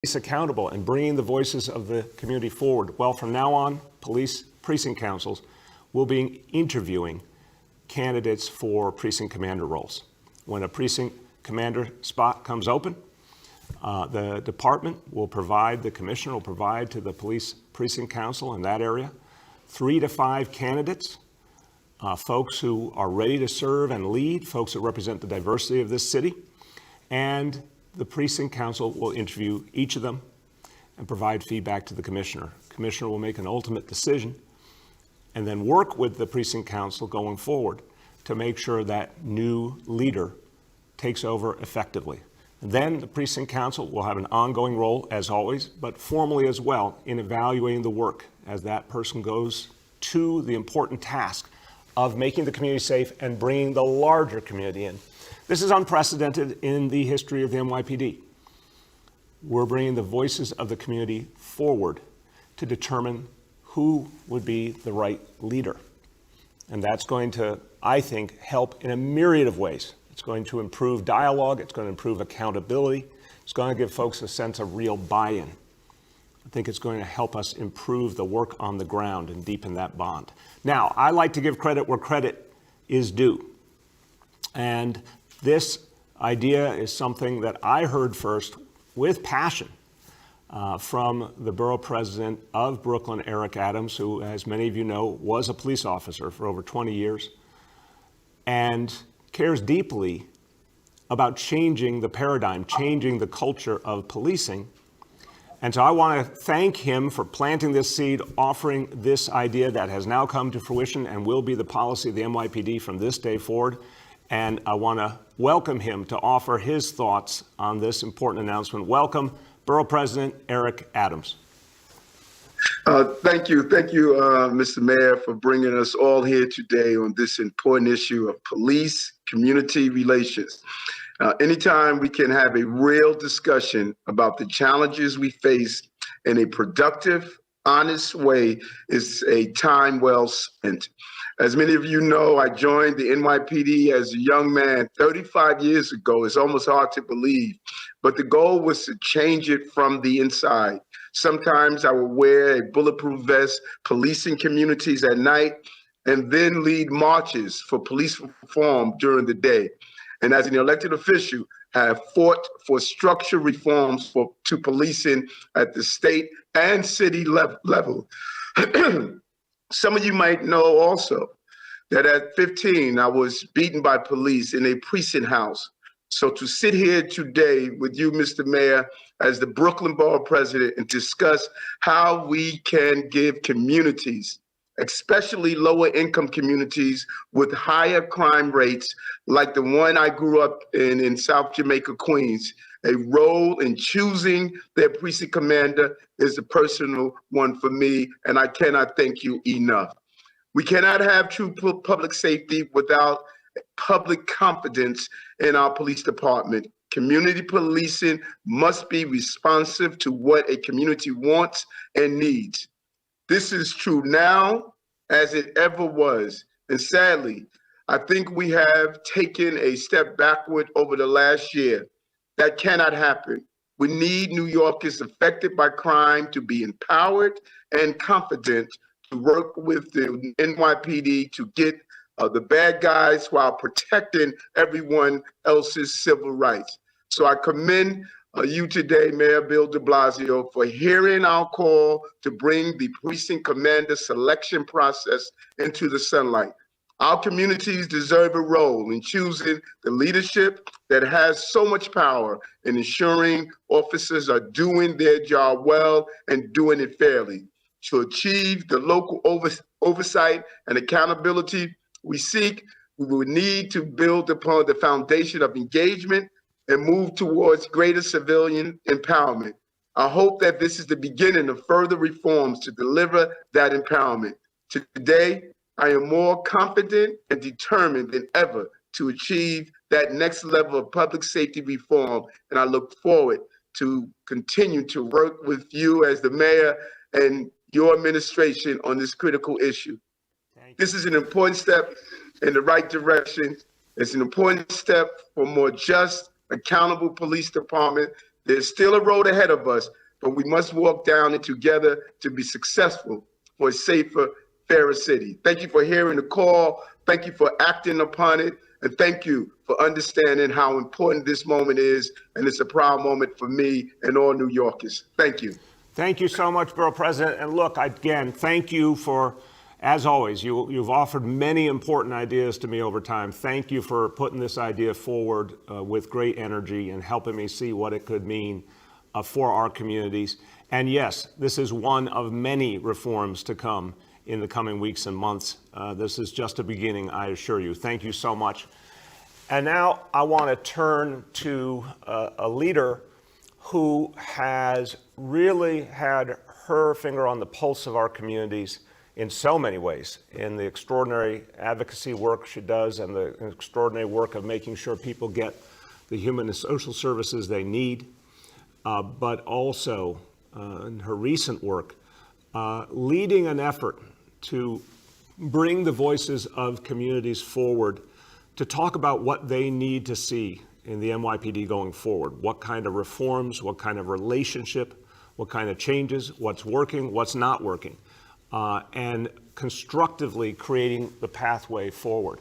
accountable and bringing the voices of the community forward. Well, from now on, police precinct councils will be interviewing candidates for precinct commander roles. When a precinct commander spot comes open, the department will provide, the commissioner will provide to the police precinct council in that area 3 to 5 candidates, folks who are ready to serve and lead, folks that represent the diversity of this city, and the precinct council will interview each of them and provide feedback to the commissioner. Commissioner will make an ultimate decision and then work with the precinct council going forward to make sure that new leader takes over effectively. And then the precinct council will have an ongoing role, as always, but formally as well, in evaluating the work as that person goes to the important task of making the community safe and bringing the larger community in. This is unprecedented in the history of the NYPD. We're bringing the voices of the community forward to determine who would be the right leader. And that's going to, I think, help in a myriad of ways. It's going to improve dialogue. It's going to improve accountability. It's going to give folks a sense of real buy-in. I think it's going to help us improve the work on the ground and deepen that bond. Now, I like to give credit where credit is due. And this idea is something that I heard first with passion from the borough president of Brooklyn, Eric Adams, who, as many of you know, was a police officer for over 20 years and cares deeply about changing the paradigm, changing the culture of policing. And so I want to thank him for planting this seed, offering this idea that has now come to fruition and will be the policy of the NYPD from this day forward. And I want to welcome him to offer his thoughts on this important announcement. Welcome, Borough President Eric Adams. Thank you, Mr. Mayor, for bringing us all here today on this important issue of police-community relations. Anytime we can have a real discussion about the challenges we face in a productive, honest way is a time well spent. As many of you know, I joined the NYPD as a young man 35 years ago. It's almost hard to believe, but the goal was to change it from the inside. Sometimes I would wear a bulletproof vest, policing communities at night, and then lead marches for police reform during the day. And as an elected official, I have fought for structural reforms to policing at the state and city level. Some of you might know also that at 15, I was beaten by police in a precinct house. So to sit here today with you, Mr. Mayor, as the Brooklyn Borough President, and discuss how we can give communities, especially lower income communities with higher crime rates, like the one I grew up in South Jamaica, Queens, a role in choosing their precinct commander is a personal one for me, and I cannot thank you enough. We cannot have true public safety without public confidence in our police department. Community policing must be responsive to what a community wants and needs. This is true now as it ever was. And sadly, I think we have taken a step backward over the last year. That cannot happen. We need New Yorkers affected by crime to be empowered and confident to work with the NYPD to get the bad guys while protecting everyone else's civil rights. So I commend you today, Mayor Bill de Blasio, for hearing our call to bring the precinct commander selection process into the sunlight. Our communities deserve a role in choosing the leadership that has so much power in ensuring officers are doing their job well and doing it fairly. To achieve the local oversight and accountability we seek, we will need to build upon the foundation of engagement and move towards greater civilian empowerment. I hope that this is the beginning of further reforms to deliver that empowerment. Today, I am more confident and determined than ever to achieve that next level of public safety reform, and I look forward to continue to work with you as the mayor and your administration on this critical issue. This is an important step in the right direction. It's an important step for more just, accountable police department There's still a road ahead of us, but we must walk down it together to be successful for a safer, fairer city. Thank you for hearing the call. Thank you for acting upon it. And thank you for understanding how important this moment is. And it's a proud moment for me and all New Yorkers. Thank you. Thank you so much, Borough President. And look, again, thank you for, as always, you've offered many important ideas to me over time. Thank you for putting this idea forward with great energy and helping me see what it could mean for our communities. And yes, this is one of many reforms to come in the coming weeks and months. This is just a beginning, I assure you. Thank you so much. And now I want to turn to a leader who has really had her finger on the pulse of our communities in so many ways, in the extraordinary advocacy work she does and the extraordinary work of making sure people get the human and social services they need, but also in her recent work, leading an effort to bring the voices of communities forward to talk about what they need to see in the NYPD going forward. What kind of reforms, what kind of relationship, what kind of changes, what's working, what's not working, and constructively creating the pathway forward.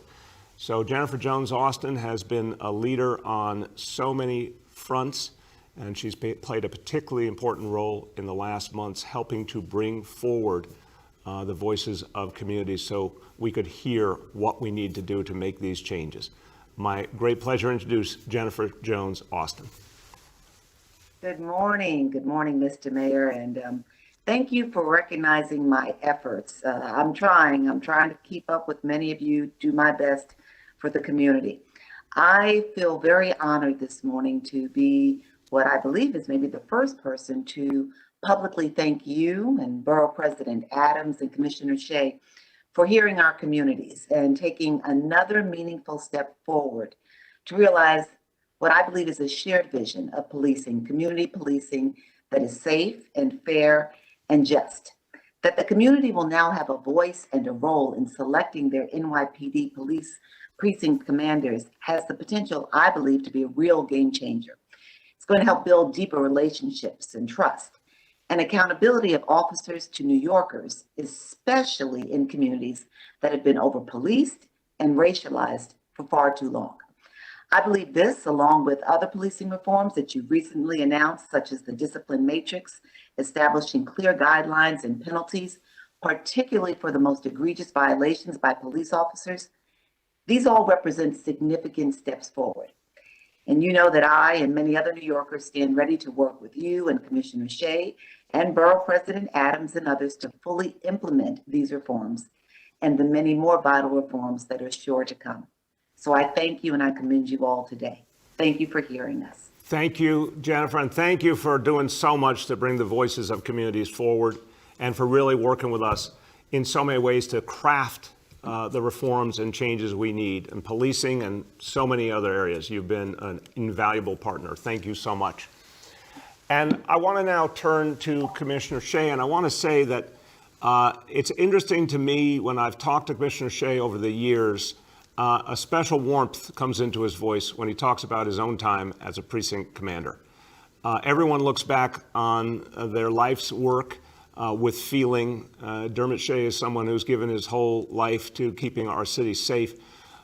So Jennifer Jones Austin has been a leader on so many fronts, and she's played a particularly important role in the last months helping to bring forward the voices of communities so we could hear what we need to do to make these changes. My great pleasure to introduce Jennifer Jones Austin. Good morning, Mr. Mayor, and thank you for recognizing my efforts. I'm trying to keep up with many of you, do my best for the community. I feel very honored this morning to be what I believe is maybe the first person to publicly thank you and Borough President Adams and Commissioner Shea for hearing our communities and taking another meaningful step forward to realize what I believe is a shared vision of policing, community policing that is safe and fair and just. That the community will now have a voice and a role in selecting their NYPD police precinct commanders has the potential, I believe, to be a real game changer. It's going to help build deeper relationships and trust and accountability of officers to New Yorkers, especially in communities that have been over-policed and racialized for far too long. I believe this, along with other policing reforms that you've recently announced, such as the discipline matrix, establishing clear guidelines and penalties, particularly for the most egregious violations by police officers, these all represent significant steps forward. And you know that I and many other New Yorkers stand ready to work with you and Commissioner Shea and Borough President Adams and others to fully implement these reforms and the many more vital reforms that are sure to come. So I thank you and I commend you all today. Thank you for hearing us. Thank you, Jennifer, and thank you for doing so much to bring the voices of communities forward and for really working with us in so many ways to craft the reforms and changes we need in policing and so many other areas. You've been an invaluable partner. Thank you so much. And I want to now turn to Commissioner Shea, and I want to say that it's interesting to me when I've talked to Commissioner Shea over the years, a special warmth comes into his voice when he talks about his own time as a precinct commander. Everyone looks back on their life's work with feeling. Dermot Shea is someone who's given his whole life to keeping our city safe,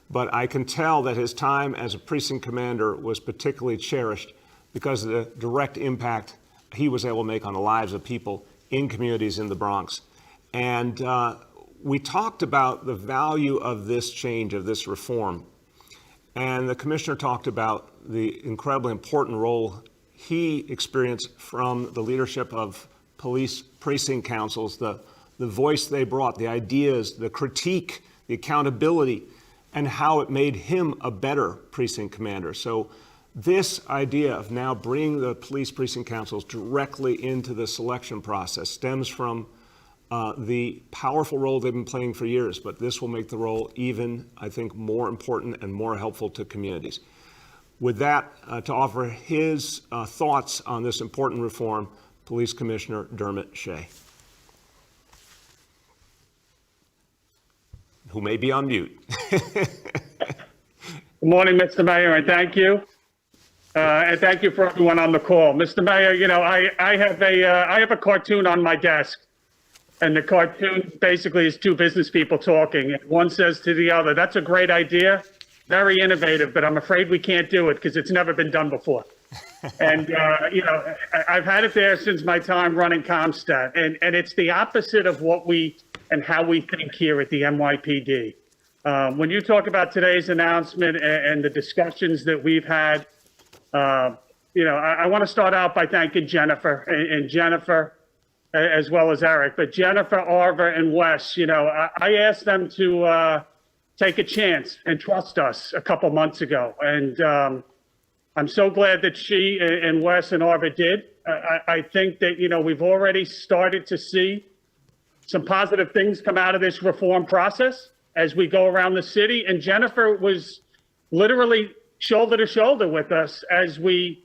but I can tell that his time as a precinct commander was particularly cherished because of the direct impact he was able to make on the lives of people in communities in the Bronx. And we talked about the value of this change, of this reform. And the commissioner talked about the incredibly important role he experienced from the leadership of police precinct councils, the voice they brought, the ideas, the critique, the accountability, and how it made him a better precinct commander. So this idea of now bringing the police precinct councils directly into the selection process stems from the powerful role they've been playing for years, but this will make the role even, I think, more important and more helpful to communities. With that, to offer his thoughts on this important reform, Police Commissioner Dermot Shea, who may be on mute. Good morning, Mr. Mayor, and thank you. And thank you for everyone on the call. Mr. Mayor, you know, I have a cartoon on my desk, and the cartoon basically is two business people talking. And one says to the other, "That's a great idea, very innovative, but I'm afraid we can't do it because it's never been done before." And, you know, I've had it there since my time running ComStat, and it's the opposite of what we and how we think here at the NYPD. When you talk about today's announcement and the discussions that we've had, you know, I want to start out by thanking Jennifer and Jennifer as well as Eric, but Jennifer, Arva, and Wes, you know, I asked them to take a chance and trust us a couple months ago. And I'm so glad that she and Wes and Arva did. I think that, you know, we've already started to see some positive things come out of this reform process as we go around the city. And Jennifer was literally shoulder to shoulder with us as we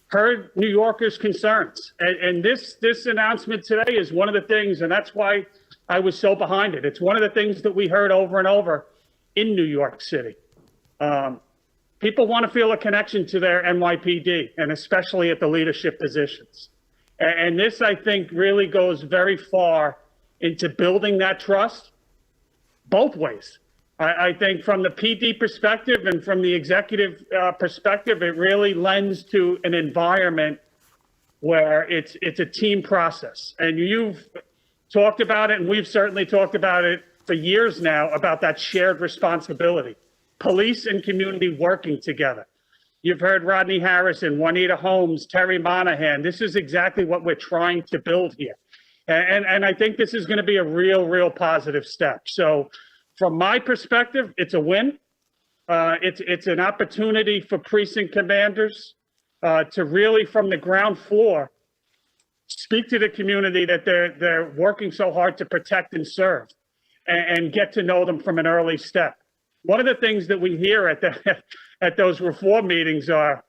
heard New Yorkers' concerns. And this announcement today is one of the things, and that's why I was so behind it. It's one of the things that we heard over and over in New York City. People want to feel a connection to their NYPD, and especially at the leadership positions. And this, I think, really goes very far into building that trust both ways. I think from the PD perspective and from the executive perspective, it really lends to an environment where it's a team process. And you've talked about it, and we've certainly talked about it for years now, about that shared responsibility. Police and community working together. You've heard Rodney Harrison, Juanita Holmes, Terry Monahan. This is exactly what we're trying to build here. And I think this is going to be a real positive step. So from my perspective, it's a win. It's an opportunity for precinct commanders to really, from the ground floor, speak to the community that they're working so hard to protect and serve, and get to know them from an early step. One of the things that we hear at those reform meetings are,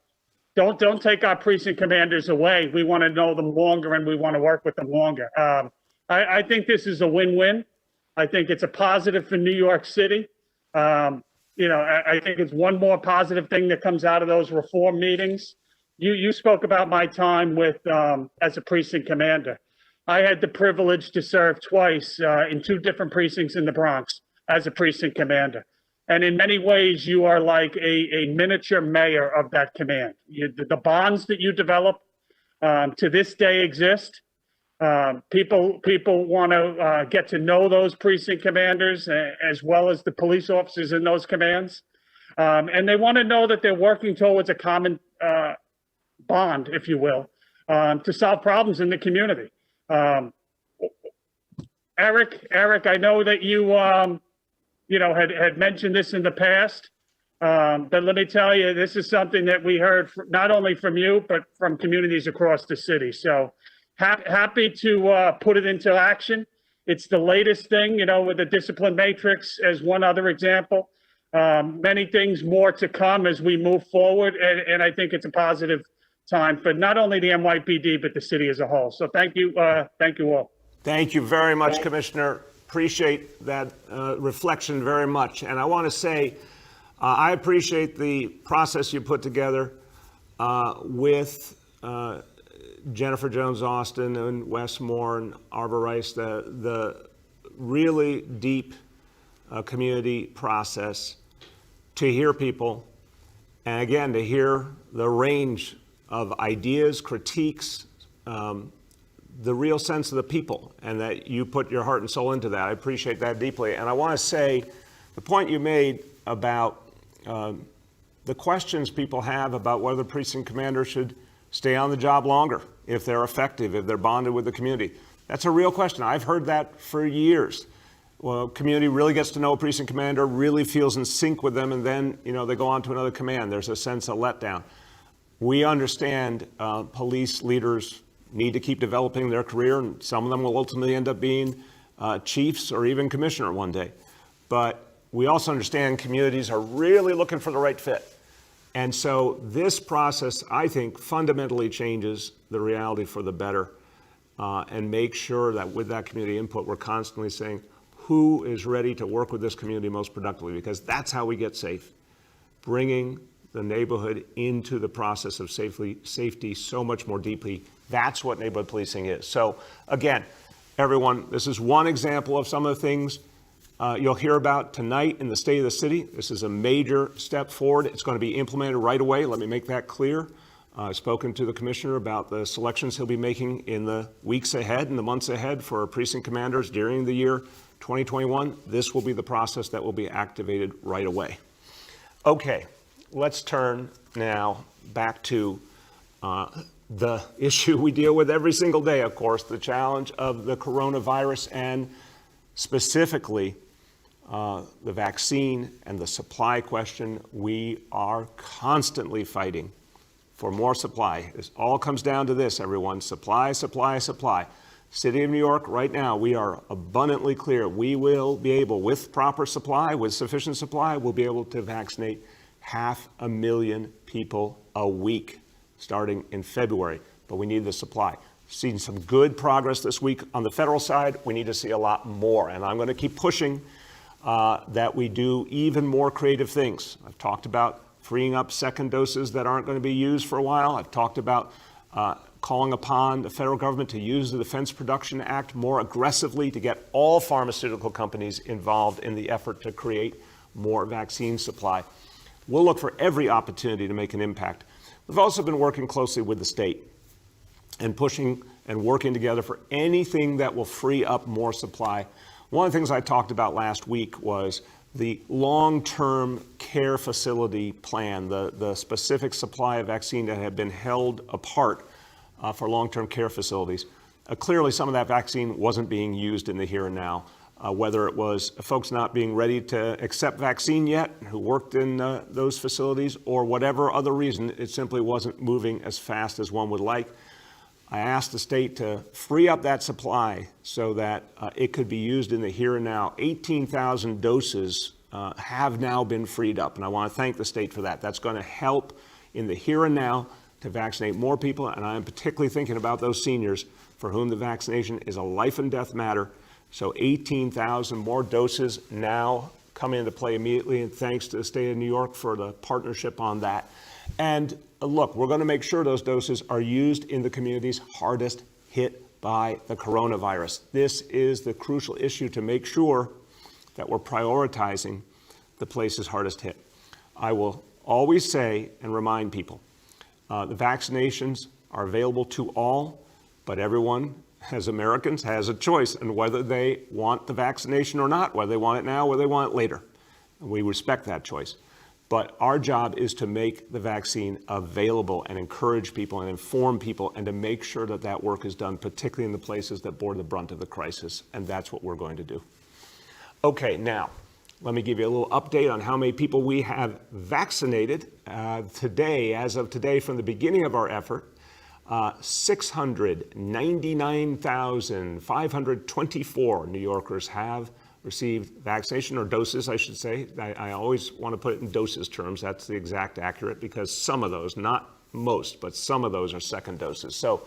don't take our precinct commanders away. We want to know them longer, and we want to work with them longer. I think this is a win-win. I think it's a positive for New York City. You know, I think it's one more positive thing that comes out of those reform meetings. You spoke about my time with as a precinct commander. I had the privilege to serve twice in two different precincts in the Bronx as a precinct commander. And in many ways, you are like a miniature mayor of that command. The bonds that you develop to this day exist. People want to get to know those precinct commanders as well as the police officers in those commands. And they want to know that they're working towards a common bond, if you will, to solve problems in the community. Eric, I know that you know, had mentioned this in the past, but let me tell you, this is something that we heard not only from you, but from communities across the city. So happy to put it into action. It's the latest thing, you know, with the discipline matrix as one other example. Many things more to come as we move forward, and I think it's a positive time for not only the NYPD, but the city as a whole. So thank you all. Thank you very much, Commissioner. Appreciate that reflection very much. And I want to say, I appreciate the process you put together with Jennifer Jones-Austin and Wes Moore and Arva Rice, the really deep community process to hear people, and again, to hear the range of ideas, critiques, the real sense of the people, and that you put your heart and soul into that. I appreciate that deeply. And I want to say the point you made about the questions people have about whether the precinct commander should stay on the job longer, if they're effective, if they're bonded with the community. That's a real question. I've heard that for years. Well, community really gets to know a precinct commander, really feels in sync with them, and then, you know, they go on to another command. There's a sense of letdown. We understand police leaders need to keep developing their career, and some of them will ultimately end up being chiefs or even commissioner one day. But we also understand communities are really looking for the right fit. And so this process, I think, fundamentally changes the reality for the better, and make sure that with that community input, we're constantly saying who is ready to work with this community most productively, because that's how we get safe. Bringing the neighborhood into the process of safety so much more deeply. That's what neighborhood policing is. So again, everyone, this is one example of some of the things you'll hear about tonight in the State of the City. This is a major step forward. It's going to be implemented right away. Let me make that clear. I've spoken to the commissioner about the selections he'll be making in the weeks ahead and the months ahead for precinct commanders during the year 2021. This will be the process that will be activated right away. Okay, let's turn now back to the issue we deal with every single day, of course, the challenge of the coronavirus and specifically the vaccine and the supply question. We are constantly fighting for more supply. This all comes down to this, everyone: supply, supply, supply. City of New York, right now, we are abundantly clear. We will be able, with proper supply, with sufficient supply, we'll be able to vaccinate 500,000 people a week starting in February. But we need the supply. Seen some good progress this week on the federal side. We need to see a lot more. And I'm going to keep pushing that we do even more creative things. I've talked about freeing up second doses that aren't going to be used for a while. I've talked about calling upon the federal government to use the Defense Production Act more aggressively to get all pharmaceutical companies involved in the effort to create more vaccine supply. We'll look for every opportunity to make an impact. We've also been working closely with the state and pushing and working together for anything that will free up more supply. One of the things I talked about last week was the long-term care facility plan, the specific supply of vaccine that had been held apart for long-term care facilities. Clearly, some of that vaccine wasn't being used in the here and now, whether it was folks not being ready to accept vaccine yet who worked in those facilities, or whatever other reason, it simply wasn't moving as fast as one would like. I asked the state to free up that supply so that it could be used in the here and now. 18,000 doses have now been freed up, and I want to thank the state for that. That's going to help in the here and now to vaccinate more people, and I'm particularly thinking about those seniors for whom the vaccination is a life and death matter. So 18,000 more doses now come into play immediately, and thanks to the state of New York for the partnership on that. And look, we're going to make sure those doses are used in the communities hardest hit by the coronavirus. This is the crucial issue, to make sure that we're prioritizing the places hardest hit. I will always say and remind people, the vaccinations are available to all, but everyone, as Americans, has a choice in whether they want the vaccination or not, whether they want it now or they want it later. And we respect that choice. But our job is to make the vaccine available and encourage people and inform people, and to make sure that that work is done, particularly in the places that bore the brunt of the crisis. And that's what we're going to do. Okay, now, let me give you a little update on how many people we have vaccinated today. As of today, from the beginning of our effort, 699,524 New Yorkers have received vaccination, or doses, I should say. I always want to put it in doses terms. That's the exact accurate, because some of those, not most, but some of those are second doses. So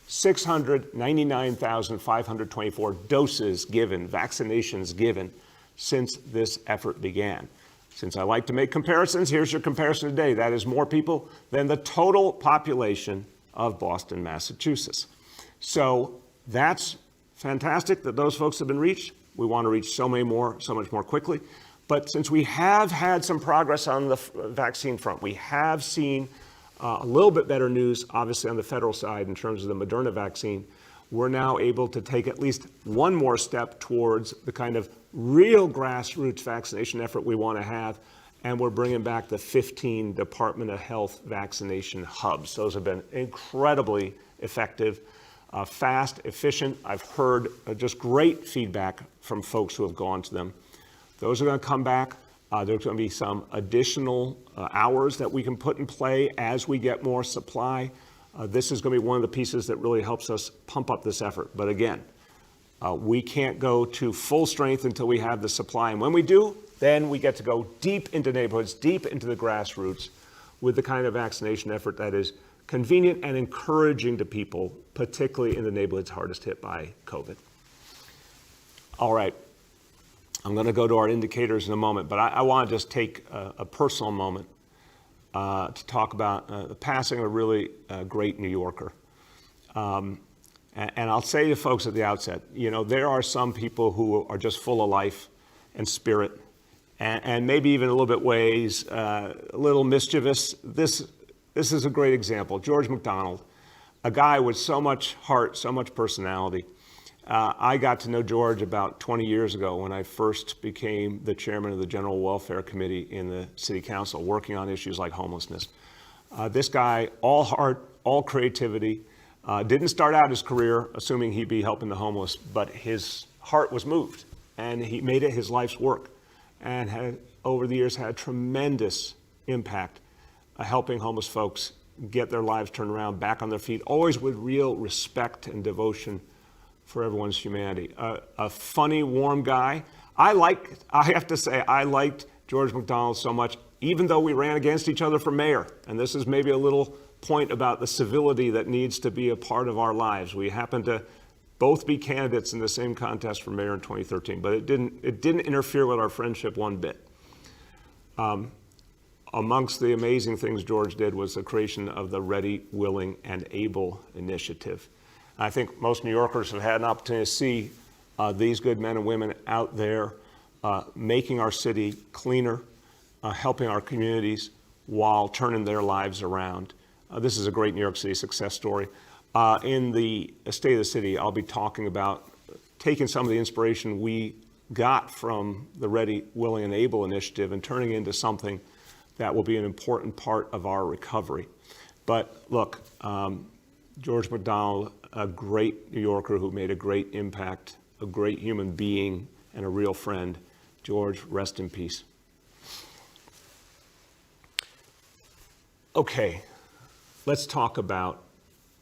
699,524 doses given, vaccinations given, since this effort began. Since I like to make comparisons, here's your comparison today. That is more people than the total population of Boston, Massachusetts. So that's fantastic that those folks have been reached. We want to reach so much more quickly. But since we have had some progress on the vaccine front, we have seen a little bit better news, obviously, on the federal side in terms of the Moderna vaccine. We're now able to take at least one more step towards the kind of real grassroots vaccination effort we want to have. And we're bringing back the 15 Department of Health vaccination hubs. Those have been incredibly effective. Fast, efficient. I've heard just great feedback from folks who have gone to them. Those are going to come back. There's going to be some additional hours that we can put in play as we get more supply. This is going to be one of the pieces that really helps us pump up this effort. But again, we can't go to full strength until we have the supply. And when we do, then we get to go deep into neighborhoods, deep into the grassroots with the kind of vaccination effort that is convenient and encouraging to people, particularly in the neighborhoods hardest hit by COVID. All right, I'm going to go to our indicators in a moment, but I want to just take a personal moment to talk about the passing of a really great New Yorker. And I'll say to folks at the outset, you know, there are some people who are just full of life and spirit, and maybe even a little bit ways, a little mischievous. This is a great example. George McDonald, a guy with so much heart, so much personality. I got to know George about 20 years ago when I first became the chairman of the General Welfare Committee in the City Council, working on issues like homelessness. This guy, all heart, all creativity, didn't start out his career assuming he'd be helping the homeless, but his heart was moved, and he made it his life's work, and had, over the years, had tremendous impact helping homeless folks get their lives turned around, back on their feet, always with real respect and devotion for everyone's humanity. A funny, warm guy. I have to say, I liked George McDonald so much, even though we ran against each other for mayor. And this is maybe a little point about the civility that needs to be a part of our lives. We happened to both be candidates in the same contest for mayor in 2013, but it didn't interfere with our friendship one bit. Amongst the amazing things George did was the creation of the Ready, Willing, and Able initiative. I think most New Yorkers have had an opportunity to see these good men and women out there making our city cleaner, helping our communities while turning their lives around. This is a great New York City success story. In the State of the City, I'll be talking about taking some of the inspiration we got from the Ready, Willing, and Able initiative and turning it into something that will be an important part of our recovery. But look, George McDonald, a great New Yorker who made a great impact, a great human being, and a real friend. George, rest in peace. Okay, let's talk about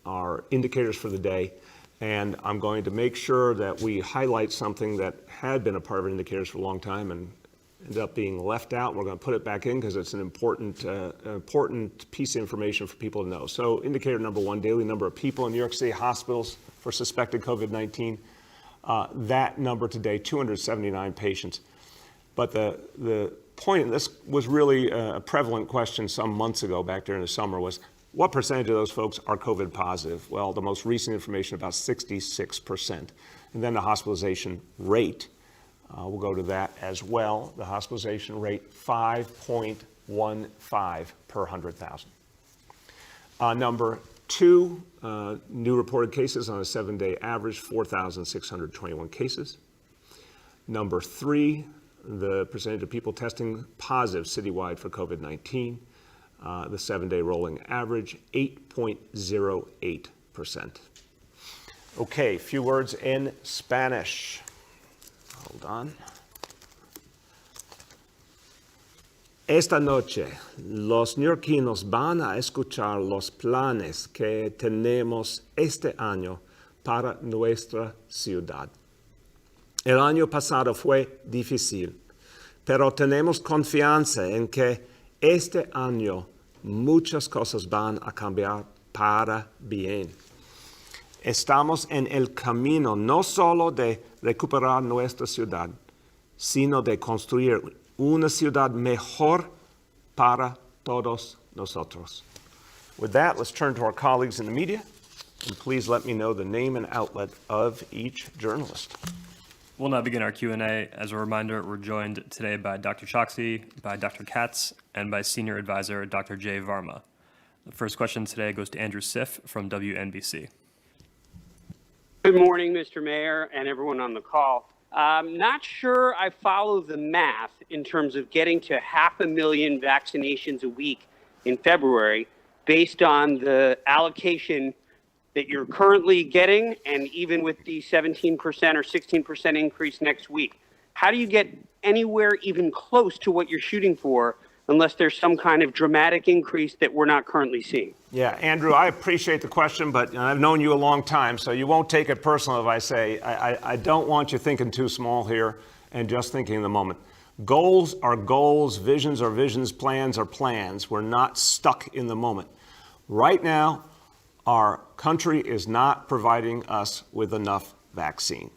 our indicators for the day. And I'm going to make sure that we highlight something that had been a part of our indicators for a long time and ended up being left out. We're going to put it back in because it's an important piece of information for people to know. So indicator number one, daily number of people in New York City hospitals for suspected COVID-19. That number today, 279 patients. But the point, and this was really a prevalent question some months ago back during the summer, was what percentage of those folks are COVID positive? Well, the most recent information, about 66%. And then the hospitalization rate. We'll go to that as well. The hospitalization rate, 5.15 per 100,000. Number two, new reported cases on a 7-day average, 4,621 cases. Number three, the percentage of people testing positive citywide for COVID-19, the 7-day rolling average, 8.08%. Okay, few words in Spanish. Hold on. Esta noche, los neoyorquinos van a escuchar los planes que tenemos este año para nuestra ciudad. El año pasado fue difícil, pero tenemos confianza en que este año muchas cosas van a cambiar para bien. Estamos en el camino no solo de recuperar nuestra ciudad, sino de construir una ciudad mejor para todos nosotros. With that, let's turn to our colleagues in the media, and please let me know the name and outlet of each journalist. We'll now begin our Q&A. As a reminder, we're joined today by Dr. Choksi, by Dr. Katz, and by Senior Advisor Dr. Jay Varma. The first question today goes to Andrew Siff from WNBC. Good morning, Mr. Mayor, and everyone on the call. I'm not sure I follow the math in terms of getting to 500,000 vaccinations a week in February based on the allocation that you're currently getting, and even with the 17% or 16% increase next week. How do you get anywhere even close to what you're shooting for unless there's some kind of dramatic increase that we're not currently seeing? Yeah, Andrew, I appreciate the question, but I've known you a long time, so you won't take it personal if I say I don't want you thinking too small here and just thinking in the moment. Goals are goals, visions are visions, plans are plans. We're not stuck in the moment. Right now, our country is not providing us with enough vaccine.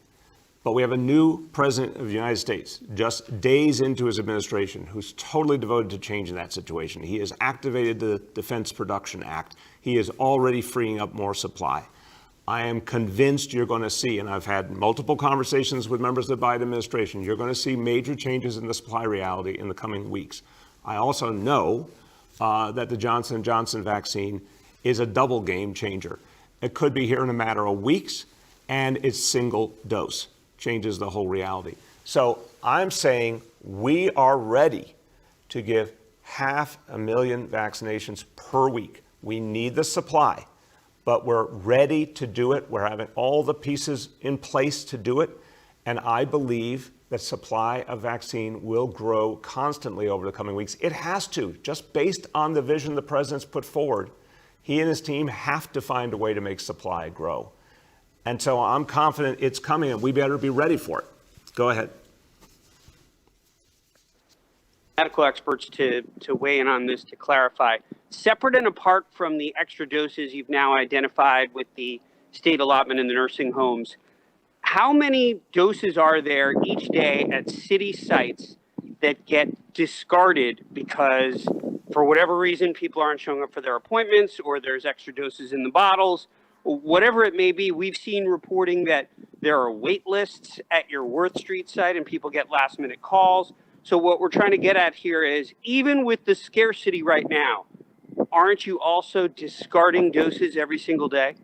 But we have a new president of the United States, just days into his administration, who's totally devoted to changing that situation. He has activated the Defense Production Act. He is already freeing up more supply. I am convinced you're going to see, and I've had multiple conversations with members of the Biden administration, you're going to see major changes in the supply reality in the coming weeks. I also know that the Johnson & Johnson vaccine is a double game changer. It could be here in a matter of weeks, and it's single dose. Changes the whole reality. So I'm saying we are ready to give 500,000 vaccinations per week. We need the supply, but we're ready to do it. We're having all the pieces in place to do it. And I believe that supply of vaccine will grow constantly over the coming weeks. It has to, just based on the vision the president's put forward. He and his team have to find a way to make supply grow. And so I'm confident it's coming, and we better be ready for it. Go ahead. Medical experts to weigh in on this to clarify. Separate and apart from the extra doses you've now identified with the state allotment in the nursing homes, how many doses are there each day at city sites that get discarded because for whatever reason people aren't showing up for their appointments, or there's extra doses in the bottles? Whatever it may be, we've seen reporting that there are wait lists at your Worth Street site and people get last minute calls. So what we're trying to get at here is, even with the scarcity right now, aren't you also discarding doses every single day?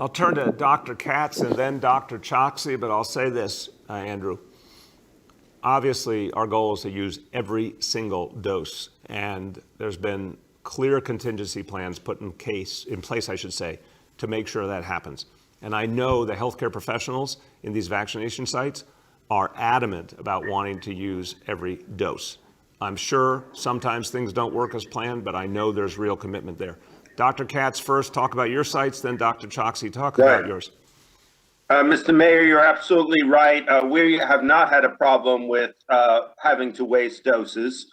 I'll turn to Dr. Katz and then Dr. Choksi, but I'll say this, Andrew. Obviously, our goal is to use every single dose, and there's been clear contingency plans put in place, I should say, to make sure that happens. And I know the healthcare professionals in these vaccination sites are adamant about wanting to use every dose. I'm sure sometimes things don't work as planned, but I know there's real commitment there. Dr. Katz, first talk about your sites, then Dr. Choksi, talk about yours. Mr. Mayor, you're absolutely right. We have not had a problem with having to waste doses.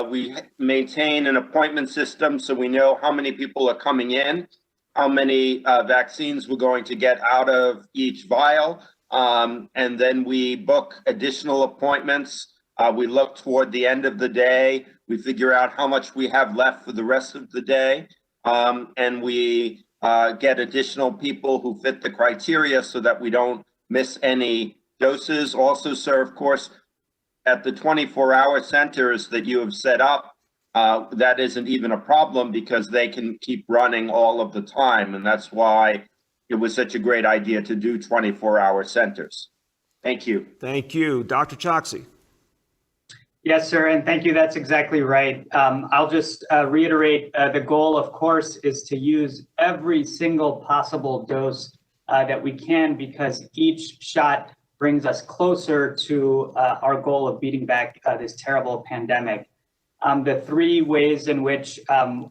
We maintain an appointment system so we know how many people are coming in, how many vaccines we're going to get out of each vial, and then we book additional appointments. We look toward the end of the day. We figure out how much we have left for the rest of the day, and we get additional people who fit the criteria so that we don't miss any doses. Also, sir, of course, at the 24-hour centers that you have set up, that isn't even a problem because they can keep running all of the time. And that's why it was such a great idea to do 24-hour centers. Thank you. Thank you. Dr. Choksi. Yes, sir, and thank you. That's exactly right. I'll just reiterate, the goal, of course, is to use every single possible dose that we can, because each shot brings us closer to our goal of beating back this terrible pandemic. The three ways in which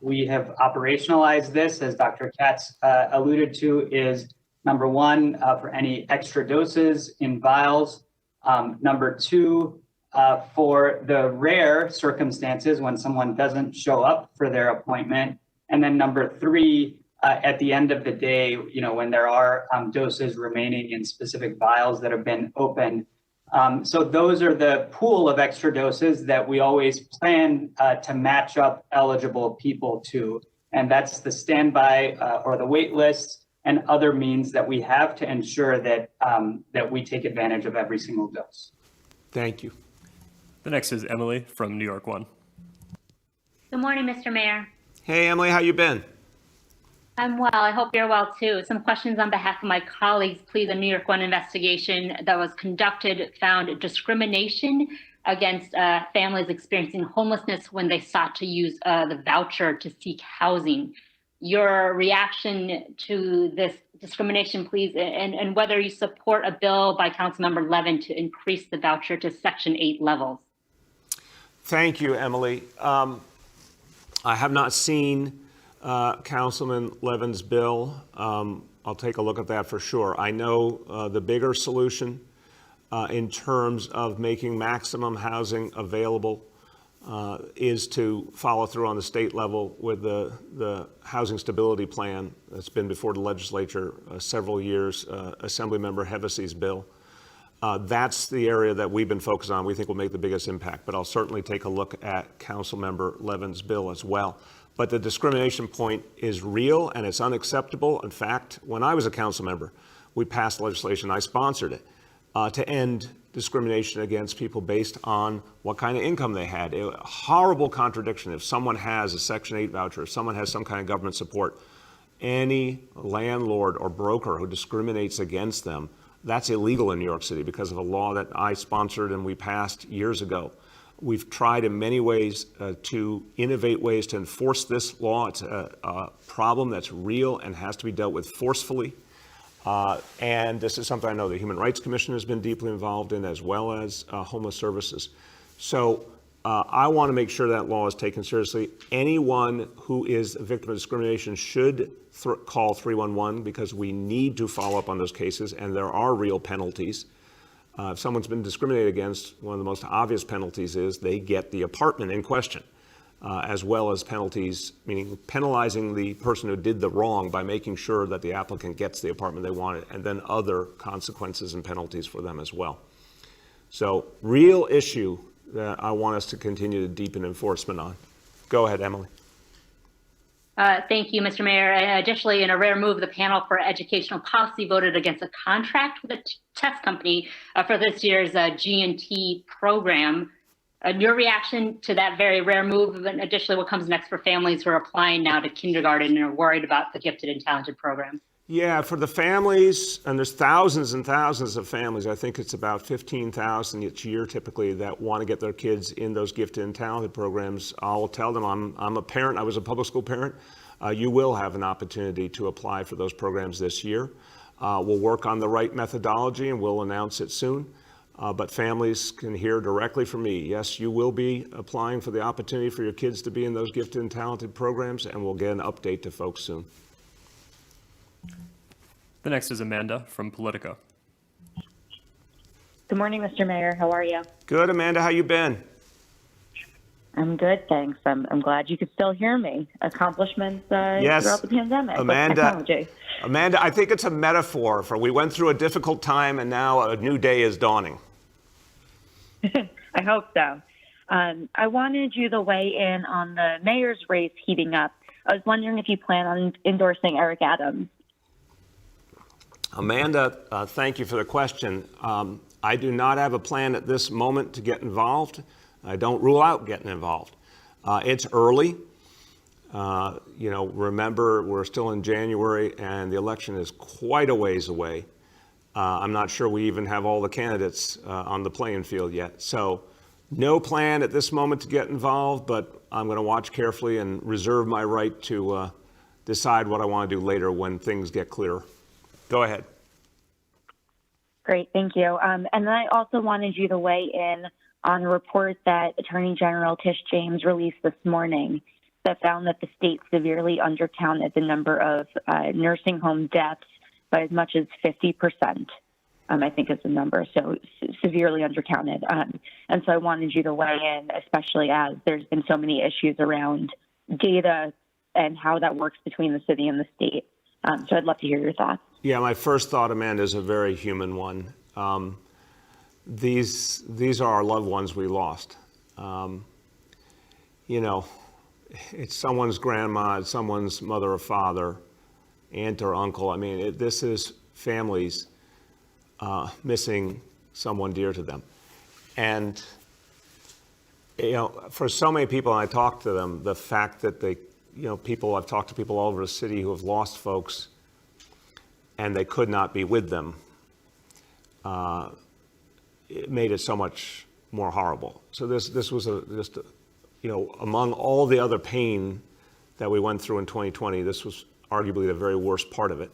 we have operationalized this, as Dr. Katz alluded to, is number one, for any extra doses in vials. Number two, for the rare circumstances when someone doesn't show up for their appointment. And then number three, at the end of the day, when there are doses remaining in specific vials that have been opened. So those are the pool of extra doses that we always plan to match up eligible people to. And that's the standby or the wait list and other means that we have to ensure that that we take advantage of every single dose. Thank you. The next is Emily from New York One. Good morning, Mr. Mayor. Hey, Emily, how you been? I'm well. I hope you're well, too. Some questions on behalf of my colleagues, please. A New York One investigation that was conducted found discrimination against families experiencing homelessness when they sought to use the voucher to seek housing. Your reaction to this discrimination, please, and whether you support a bill by Councilmember Levin to increase the voucher to Section 8 levels. Thank you, Emily. I have not seen Councilman Levin's bill. I'll take a look at that for sure. I know the bigger solution in terms of making maximum housing available is to follow through on the state level with the housing stability plan that's been before the legislature several years, Assemblymember Hevesey's bill. That's the area that we've been focused on. We think will make the biggest impact. But I'll certainly take a look at Councilmember Levin's bill as well. But the discrimination point is real and it's unacceptable. In fact, when I was a council member, we passed legislation, I sponsored it, to end discrimination against people based on what kind of income they had. A horrible contradiction. If someone has a Section 8 voucher, if someone has some kind of government support, any landlord or broker who discriminates against them, that's illegal in New York City because of a law that I sponsored and we passed years ago. We've tried in many ways to innovate ways to enforce this law. It's a problem that's real and has to be dealt with forcefully. And this is something I know the Human Rights Commission has been deeply involved in, as well as Homeless Services. So I want to make sure that law is taken seriously. Anyone who is a victim of discrimination should call 311 because we need to follow up on those cases, and there are real penalties. If someone's been discriminated against, one of the most obvious penalties is they get the apartment in question, as well as penalties, meaning penalizing the person who did the wrong by making sure that the applicant gets the apartment they wanted, and then other consequences and penalties for them as well. So, real issue that I want us to continue to deepen enforcement on. Go ahead, Emily. Thank you, Mr. Mayor. Additionally, in a rare move, the panel for educational policy voted against a contract with a test company for this year's G&T program. Your reaction to that very rare move, and additionally, what comes next for families who are applying now to kindergarten and are worried about the gifted and talented program? Yeah, for the families, and there's thousands and thousands of families, I think it's about 15,000 each year typically, that want to get their kids in those gifted and talented programs. I'll tell them I'm a parent, I was a public school parent. You will have an opportunity to apply for those programs this year. We'll work on the right methodology and we'll announce it soon. But families can hear directly from me. Yes, you will be applying for the opportunity for your kids to be in those gifted and talented programs, and we'll get an update to folks soon. The next is Amanda from Politico. Good morning, Mr. Mayor. How are you? Good, Amanda. How you been? I'm good, thanks. I'm glad you could still hear me. Accomplishments Yes. throughout the pandemic with technology. Amanda, I think it's a metaphor for we went through a difficult time and now a new day is dawning. I hope so. I wanted you to weigh in on the mayor's race heating up. I was wondering if you plan on endorsing Eric Adams. Amanda, thank you for the question. I do not have a plan at this moment to get involved. I don't rule out getting involved. It's early. Remember, we're still in January and the election is quite a ways away. I'm not sure we even have all the candidates on the playing field yet. So no plan at this moment to get involved, but I'm going to watch carefully and reserve my right to decide what I want to do later when things get clearer. Go ahead. Great, thank you. And then I also wanted you to weigh in on a report that Attorney General Tish James released this morning that found that the state severely undercounted the number of nursing home deaths by as much as 50%, I think is the number, so severely undercounted. And so I wanted you to weigh in, especially as there's been so many issues around data and how that works between the city and the state. So I'd love to hear your thoughts. Yeah, my first thought, Amanda, is a very human one. These are our loved ones we lost. It's someone's grandma, it's someone's mother or father, aunt or uncle. I mean, this is families missing someone dear to them. And, for so many people, and I talk to them, the fact that I've talked to people all over the city who have lost folks and they could not be with them, it made it so much more horrible. So this was among all the other pain that we went through in 2020, this was arguably the very worst part of it.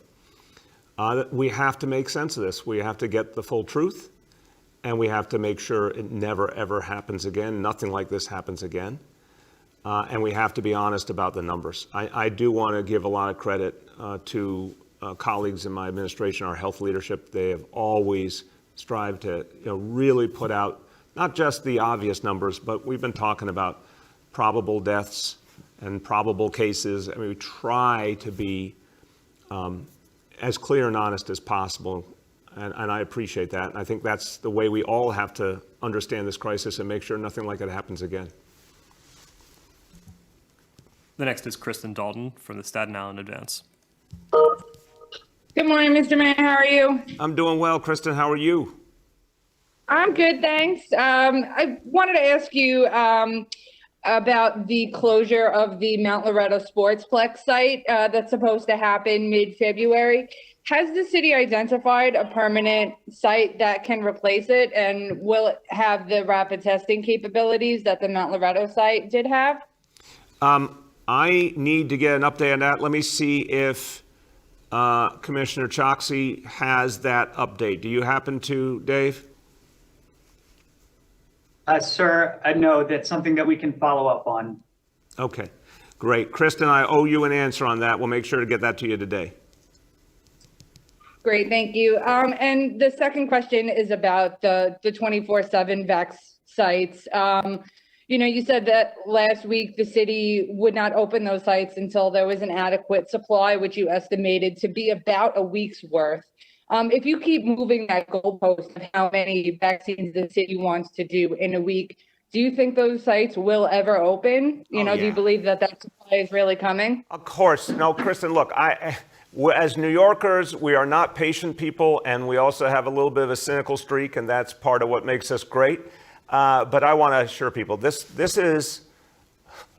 We have to make sense of this. We have to get the full truth, and we have to make sure it never, ever happens again. Nothing like this happens again. And we have to be honest about the numbers. I do want to give a lot of credit to colleagues in my administration, our health leadership. They have always strived to really put out not just the obvious numbers, but we've been talking about probable deaths and probable cases. I mean, we try to be as clear and honest as possible. and I appreciate that. And I think that's the way we all have to understand this crisis and make sure nothing like it happens again. The next is Kristen Dalton from the Staten Island Advance. Good morning, Mr. Mayor. How are you? I'm doing well, Kristen. How are you? I'm good, thanks. I wanted to ask you about the closure of the Mount Loretto Sportsplex site that's supposed to happen mid-February. Has the city identified a permanent site that can replace it, and will it have the rapid testing capabilities that the Mount Loretto site did have? I need to get an update on that. Let me see if Commissioner Choksi has that update. Do you happen to, Dave? Sir, no, that's something that we can follow up on. Okay, great. Kristen, I owe you an answer on that. We'll make sure to get that to you today. Great, thank you. And the second question is about the 24/7 vax sites. You said that last week the city would not open those sites until there was an adequate supply, which you estimated to be about a week's worth. If you keep moving that goalpost of how many vaccines the city wants to do in a week, do you think those sites will ever open? Do you believe that supply is really coming? Of course. No, Kristen, look, as New Yorkers, we are not patient people, and we also have a little bit of a cynical streak, and that's part of what makes us great. But I want to assure people,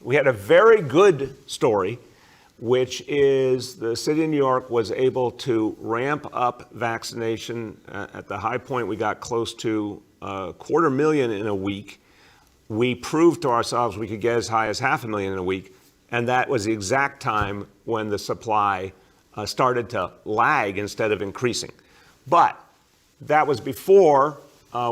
we had a very good story, which is the city of New York was able to ramp up vaccination. At the high point, we got close to 250,000 in a week. We proved to ourselves we could get as high as 500,000 in a week, and that was the exact time when the supply started to lag instead of increasing. But that was before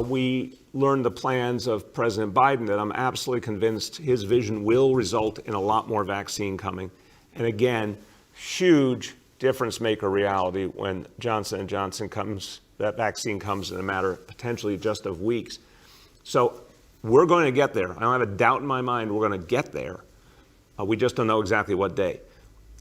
we learned the plans of President Biden, that I'm absolutely convinced his vision will result in a lot more vaccine coming. And again, huge difference maker reality when Johnson & Johnson comes, that vaccine comes in a matter potentially just of weeks. So we're going to get there. I don't have a doubt in my mind we're going to get there. We just don't know exactly what day.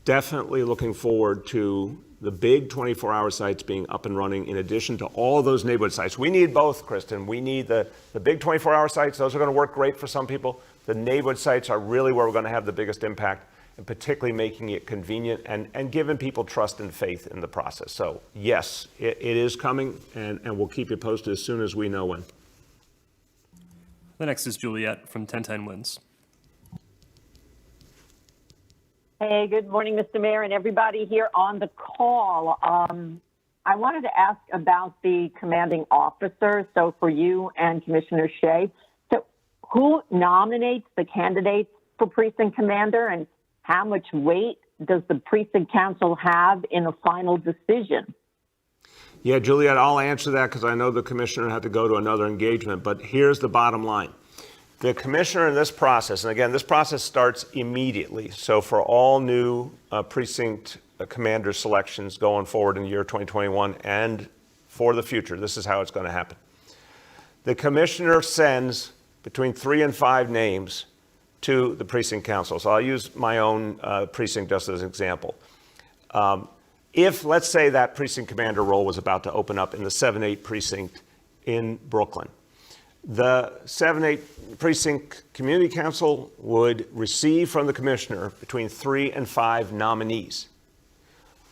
Definitely looking forward to the big 24-hour sites being up and running in addition to all of those neighborhood sites. We need both, Kristen. We need the big 24-hour sites. Those are going to work great for some people. The neighborhood sites are really where we're going to have the biggest impact, and particularly making it convenient and giving people trust and faith in the process. So yes, it is coming, and we'll keep you posted as soon as we know when. The next is Juliet from 1010 Wins. Hey, good morning, Mr. Mayor, and everybody here on the call. I wanted to ask about the commanding officer. So for you and Commissioner Shea, so who nominates the candidates for precinct commander, and how much weight does the precinct council have in a final decision? Yeah, Juliet, I'll answer that because I know the commissioner had to go to another engagement, but here's the bottom line. The commissioner in this process, and again, this process starts immediately. So for all new precinct commander selections going forward in the year 2021 and for the future, this is how it's going to happen. The commissioner sends between 3 and 5 names to the precinct council. So I'll use my own precinct just as an example. If, let's say, that precinct commander role was about to open up in the 7-8 precinct in Brooklyn, the 7-8 precinct community council would receive from the commissioner between 3 and 5 nominees.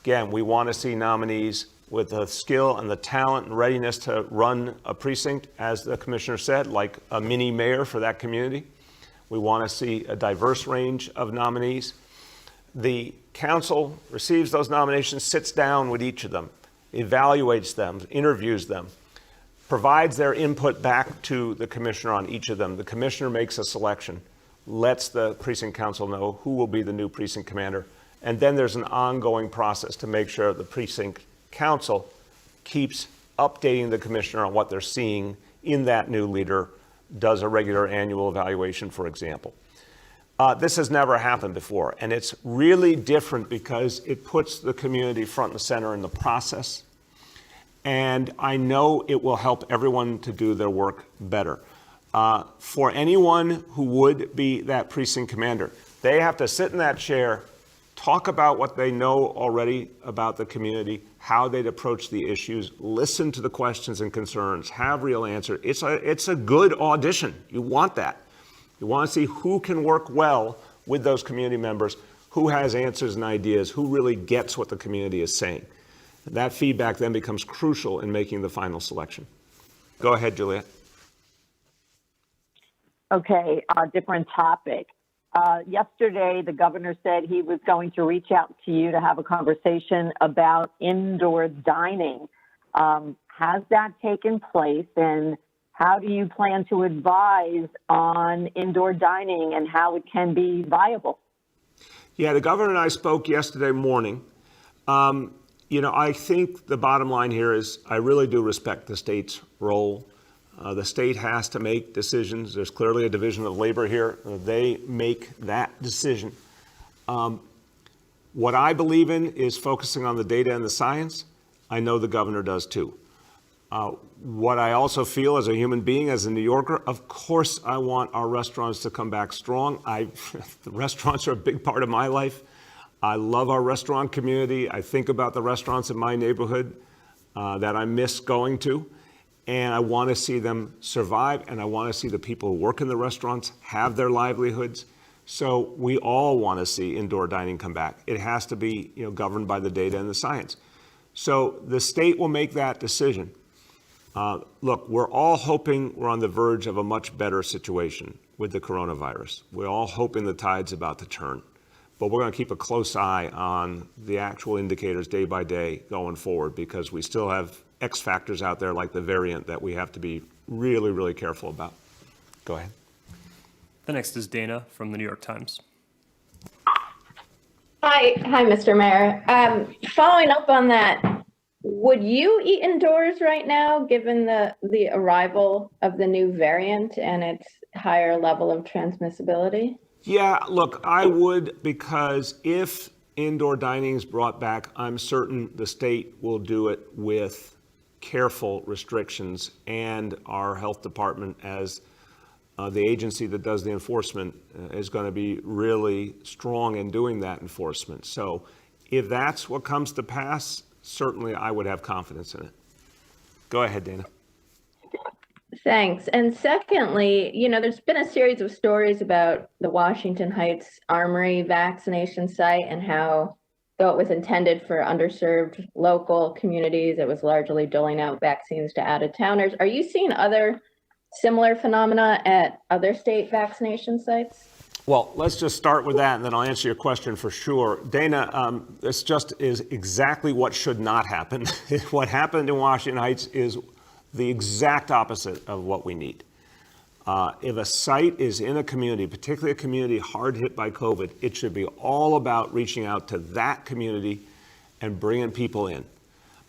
Again, we want to see nominees with the skill and the talent and readiness to run a precinct, as the commissioner said, like a mini mayor for that community. We want to see a diverse range of nominees. The council receives those nominations, sits down with each of them, evaluates them, interviews them, provides their input back to the commissioner on each of them. The commissioner makes a selection, lets the precinct council know who will be the new precinct commander, and then there's an ongoing process to make sure the precinct council keeps updating the commissioner on what they're seeing in that new leader, does a regular annual evaluation, for example. This has never happened before, and it's really different because it puts the community front and center in the process. And I know it will help everyone to do their work better. For anyone who would be that precinct commander, they have to sit in that chair, talk about what they know already about the community, how they'd approach the issues, listen to the questions and concerns, have real answers. It's a good audition. You want that. You want to see who can work well with those community members, who has answers and ideas, who really gets what the community is saying. That feedback then becomes crucial in making the final selection. Go ahead, Juliet. Okay, different topic. Yesterday, the governor said he was going to reach out to you to have a conversation about indoor dining. Has that taken place, and how do you plan to advise on indoor dining and how it can be viable? Yeah, the governor and I spoke yesterday morning. I think the bottom line here is I really do respect the state's role. The state has to make decisions. There's clearly a division of labor here. They make that decision. What I believe in is focusing on the data and the science. I know the governor does too. What I also feel as a human being, as a New Yorker, of course I want our restaurants to come back strong. The restaurants are a big part of my life. I love our restaurant community. I think about the restaurants in my neighborhood that I miss going to. And I want to see them survive, and I want to see the people who work in the restaurants have their livelihoods. So we all want to see indoor dining come back. It has to be, governed by the data and the science. So the state will make that decision. Look, we're all hoping we're on the verge of a much better situation with the coronavirus. We're all hoping the tide's about to turn. But we're going to keep a close eye on the actual indicators day by day going forward, because we still have X factors out there like the variant that we have to be really, really careful about. Go ahead. The next is Dana from the New York Times. Hi, Mr. Mayor. Following up on that, would you eat indoors right now, given the arrival of the new variant and its higher level of transmissibility? Yeah, look, I would, because if indoor dining is brought back, I'm certain the state will do it with careful restrictions, and our health department, as the agency that does the enforcement, is going to be really strong in doing that enforcement. So if that's what comes to pass, certainly I would have confidence in it. Go ahead, Dana. Thanks. And secondly, there's been a series of stories about the Washington Heights Armory vaccination site and how, though it was intended for underserved local communities, it was largely doling out vaccines to out-of-towners. Are you seeing other similar phenomena at other state vaccination sites? Well, let's just start with that, and then I'll answer your question for sure. Dana, this just is exactly what should not happen. What happened in Washington Heights is the exact opposite of what we need. If a site is in a community, particularly a community hard hit by COVID, it should be all about reaching out to that community and bringing people in.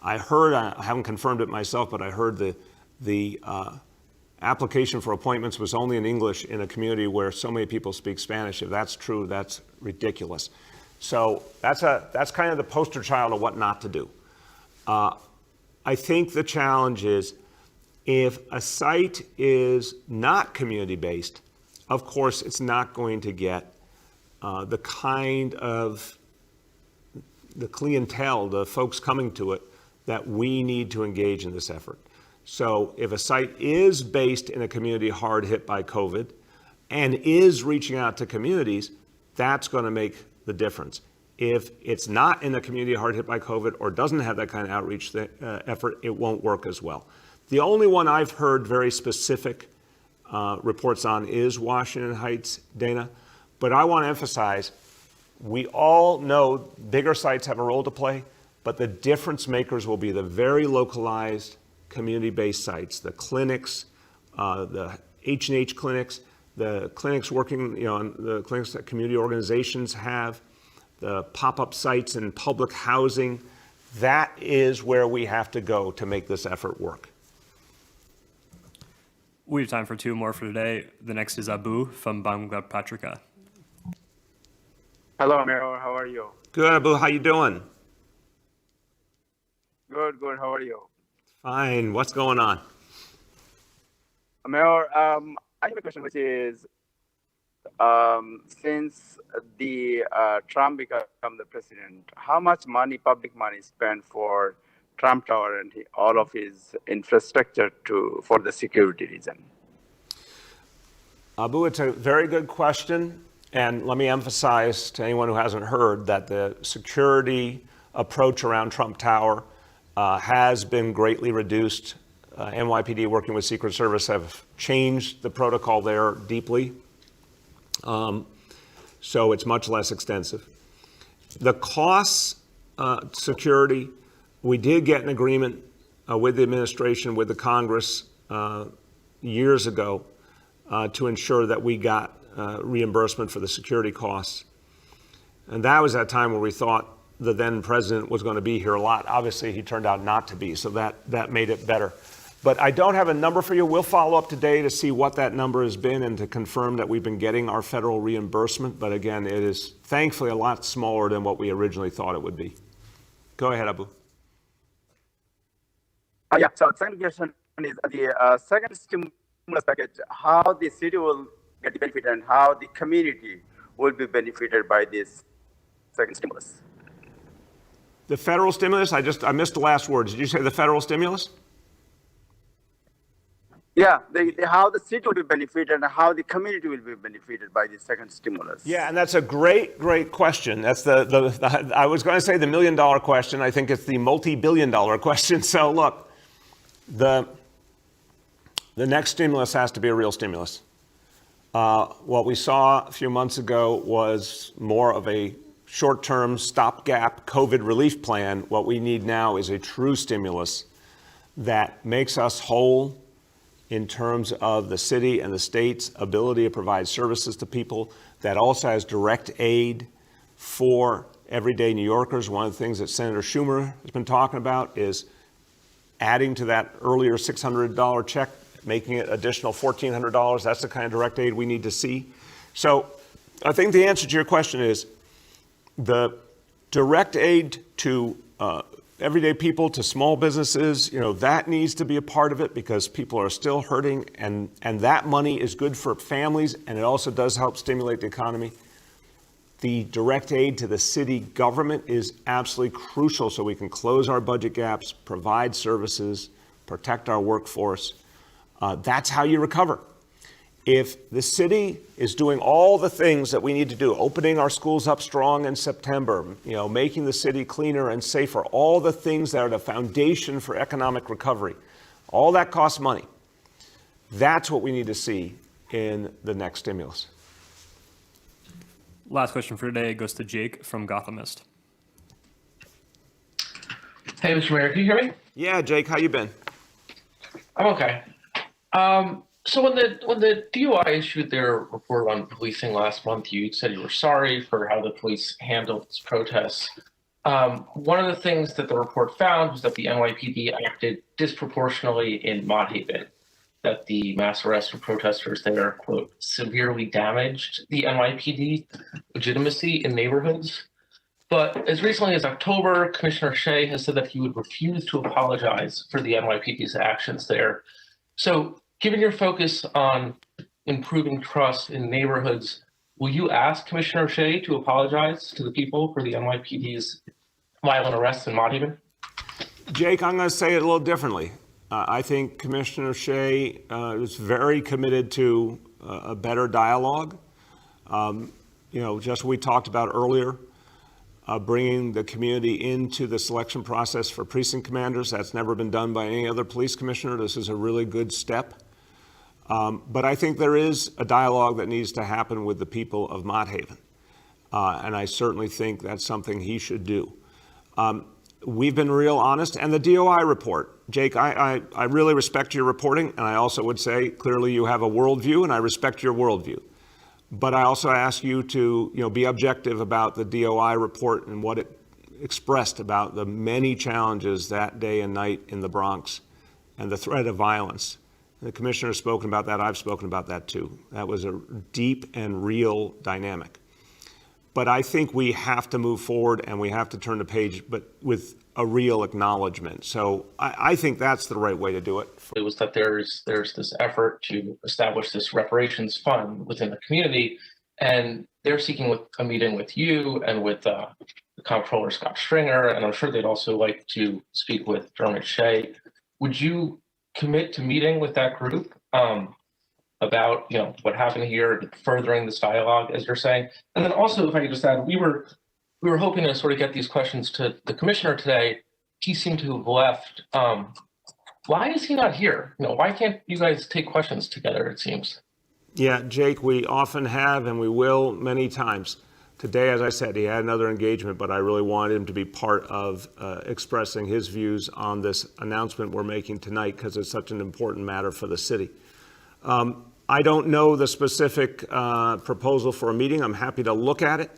I heard, I haven't confirmed it myself, but I heard the application for appointments was only in English in a community where so many people speak Spanish. If that's true, that's ridiculous. So that's kind of the poster child of what not to do. I think the challenge is, if a site is not community-based, of course, it's not going to get the kind of the clientele, the folks coming to it, that we need to engage in this effort. So if a site is based in a community hard hit by COVID and is reaching out to communities, that's going to make the difference. If it's not in a community hard hit by COVID or doesn't have that kind of outreach effort, it won't work as well. The only one I've heard very specific reports on is Washington Heights, Dana. But I want to emphasize, we all know bigger sites have a role to play, but the difference makers will be the very localized community-based sites, the clinics, the H&H clinics, the clinics working, the clinics that community organizations have, the pop-up sites in public housing. That is where we have to go to make this effort work. We have time for two more for today. The next is Abu from Bangla Patrika. Hello, Mayor. How are you? Good, Abu. How you doing? Good. How are you? Fine. What's going on? Mayor, I have a question, which is, since the Trump become the president, how much money, public money, spent for Trump Tower and all of his infrastructure for the security reason? Abu, it's a very good question. And let me emphasize to anyone who hasn't heard that the security approach around Trump Tower has been greatly reduced. NYPD, working with Secret Service, have changed the protocol there deeply. So it's much less extensive. The costs, security, we did get an agreement with the administration, with the Congress years ago to ensure that we got reimbursement for the security costs. And that was that time where we thought the then president was going to be here a lot. Obviously, he turned out not to be, so that made it better. But I don't have a number for you. We'll follow up today to see what that number has been and to confirm that we've been getting our federal reimbursement. But again, it is thankfully a lot smaller than what we originally thought it would be. Go ahead, Abu. Yeah, so second question is the second stimulus package, how the city will get the benefit and how the community will be benefited by this second stimulus. The federal stimulus, I missed the last word. Did you say the federal stimulus? Yeah, how the city will be benefited and how the community will be benefited by the second stimulus. Yeah, and that's a great question. That's I was going to say the $1 million question. I think it's the multi-billion-dollar question. So look, the next stimulus has to be a real stimulus. What we saw a few months ago was more of a short-term stopgap COVID relief plan. What we need now is a true stimulus that makes us whole in terms of the city and the state's ability to provide services to people, that also has direct aid for everyday New Yorkers. One of the things that Senator Schumer has been talking about is adding to that earlier $600 check, making it additional $1,400. That's the kind of direct aid we need to see. So I think the answer to your question is the direct aid to everyday people, to small businesses, that needs to be a part of it because people are still hurting, and that money is good for families, and it also does help stimulate the economy. The direct aid to the city government is absolutely crucial so we can close our budget gaps, provide services, protect our workforce. That's how you recover. If the city is doing all the things that we need to do, opening our schools up strong in September, making the city cleaner and safer, all the things that are the foundation for economic recovery, all that costs money. That's what we need to see in the next stimulus. Last question for today goes to Jake from Gothamist. Hey, Mr. Mayor, can you hear me? Yeah, Jake, how you been? I'm okay. So when the DOI issued their report on policing last month, you said you were sorry for how the police handled this protests. One of the things that the report found was that the NYPD acted disproportionately in Mott Haven, that the mass arrest of protesters there, quote, severely damaged the NYPD legitimacy in neighborhoods. But as recently as October, Commissioner Shea has said that he would refuse to apologize for the NYPD's actions there. So given your focus on improving trust in neighborhoods, will you ask Commissioner Shea to apologize to the people for the NYPD's violent arrests in Mott Haven? Jake, I'm going to say it a little differently. I think Commissioner Shea is very committed to a better dialogue. Just what we talked about earlier, bringing the community into the selection process for precinct commanders. That's never been done by any other police commissioner. This is a really good step. But I think there is a dialogue that needs to happen with the people of Mott Haven. And I certainly think that's something he should do. We've been real honest. And the DOI report, Jake, I really respect your reporting. And I also would say, clearly you have a worldview, and I respect your worldview. But I also ask you to be objective about the DOI report and what it expressed about the many challenges that day and night in the Bronx and the threat of violence. The commissioner has spoken about that. I've spoken about that too. That was a deep and real dynamic. But I think we have to move forward and we have to turn the page, but with a real acknowledgement. So I think that's the right way to do it. It was that there's this effort to establish this reparations fund within the community, and they're seeking a meeting with you and with the comptroller Scott Stringer, and I'm sure they'd also like to speak with Dermot Shea. Would you commit to meeting with that group about what happened here, furthering this dialogue, as you're saying? And then also, if I could just add, we were hoping to sort of get these questions to the commissioner today. He seemed to have left. Why is he not here? Why can't you guys take questions together, it seems? Yeah, Jake, we often have and we will many times. Today, as I said, he had another engagement, but I really wanted him to be part of expressing his views on this announcement we're making tonight because it's such an important matter for the city. I don't know the specific proposal for a meeting. I'm happy to look at it.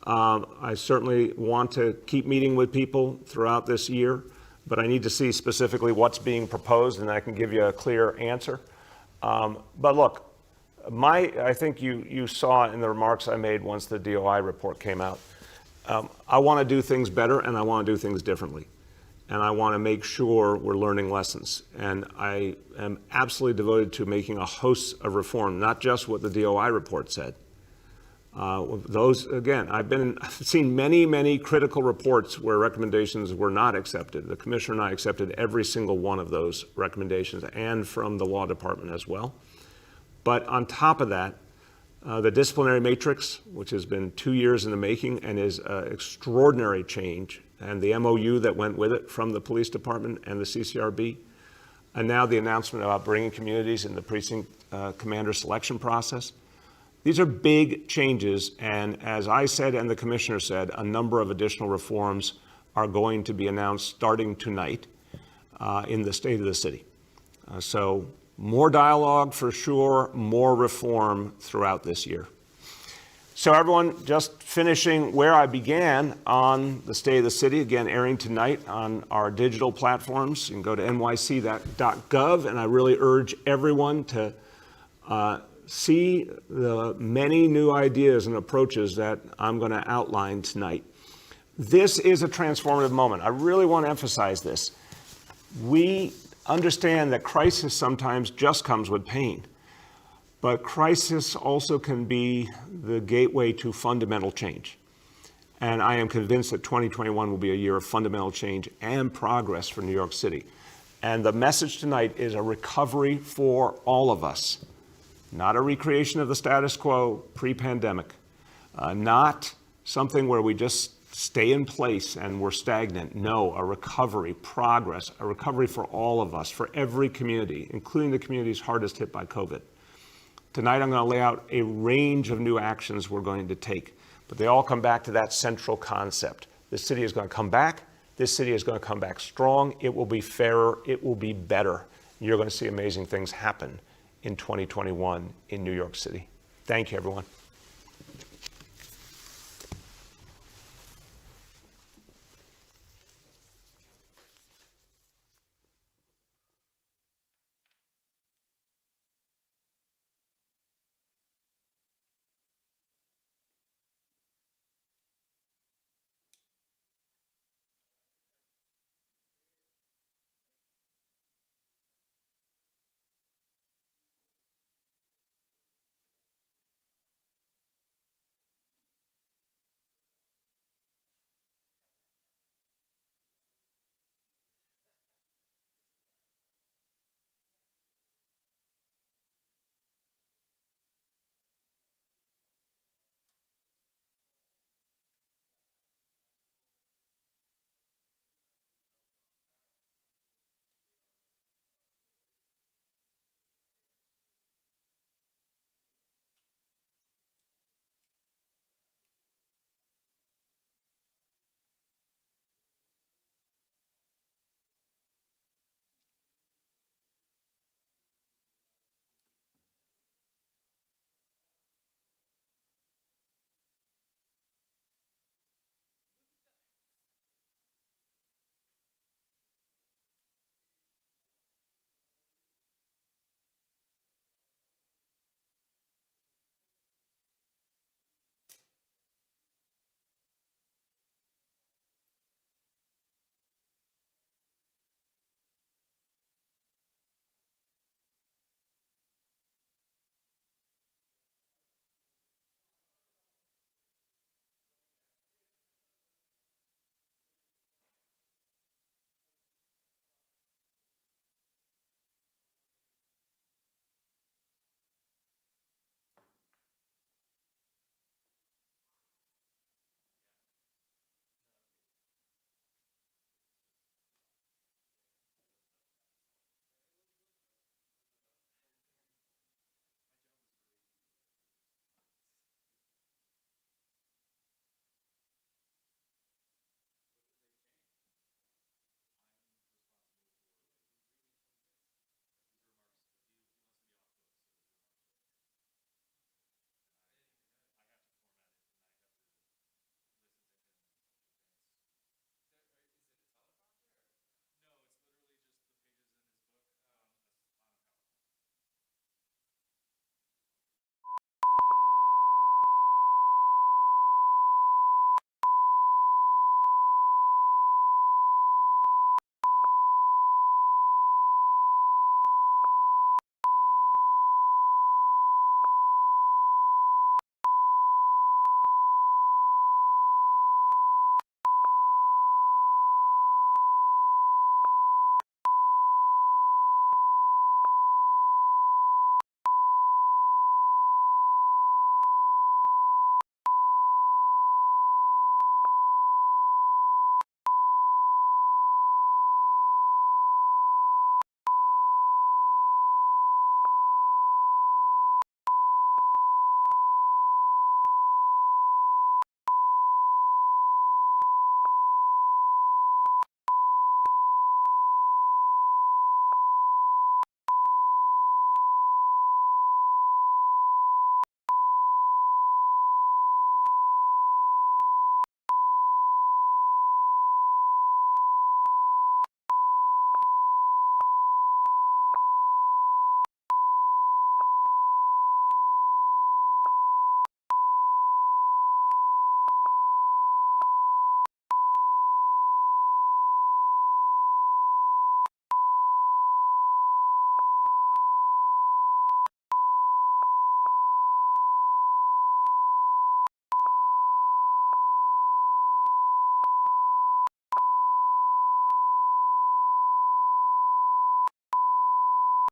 I certainly want to keep meeting with people throughout this year, but I need to see specifically what's being proposed, and I can give you a clear answer. But look, I think you saw in the remarks I made once the DOI report came out. I want to do things better, and I want to do things differently. And I want to make sure we're learning lessons. And I am absolutely devoted to making a host of reform, not just what the DOI report said. Those, again, I've seen many, many critical reports where recommendations were not accepted. The commissioner and I accepted every single one of those recommendations, and from the law department as well. But on top of that, the disciplinary matrix, which has been 2 years in the making and is an extraordinary change, and the MOU that went with it from the police department and the CCRB, and now the announcement about bringing communities in the precinct commander selection process. These are big changes, and as I said and the commissioner said, a number of additional reforms are going to be announced starting tonight in the state of the city. So more dialogue for sure, more reform throughout this year. So everyone, just finishing where I began on the state of the city, again, airing tonight on our digital platforms. You can go to nyc.gov, and I really urge everyone to see the many new ideas and approaches that I'm going to outline tonight. This is a transformative moment. I really want to emphasize this. We understand that crisis sometimes just comes with pain, but crisis also can be the gateway to fundamental change. And I am convinced that 2021 will be a year of fundamental change and progress for New York City. And the message tonight is a recovery for all of us. Not a recreation of the status quo pre-pandemic, not something where we just stay in place and we're stagnant. No, a recovery, progress, a recovery for all of us, for every community, including the communities hardest hit by COVID. Tonight, I'm going to lay out a range of new actions we're going to take, but they all come back to that central concept. This city is going to come back. This city is going to come back strong. It will be fairer. It will be better. You're going to see amazing things happen in 2021 in New York City. Thank you, everyone.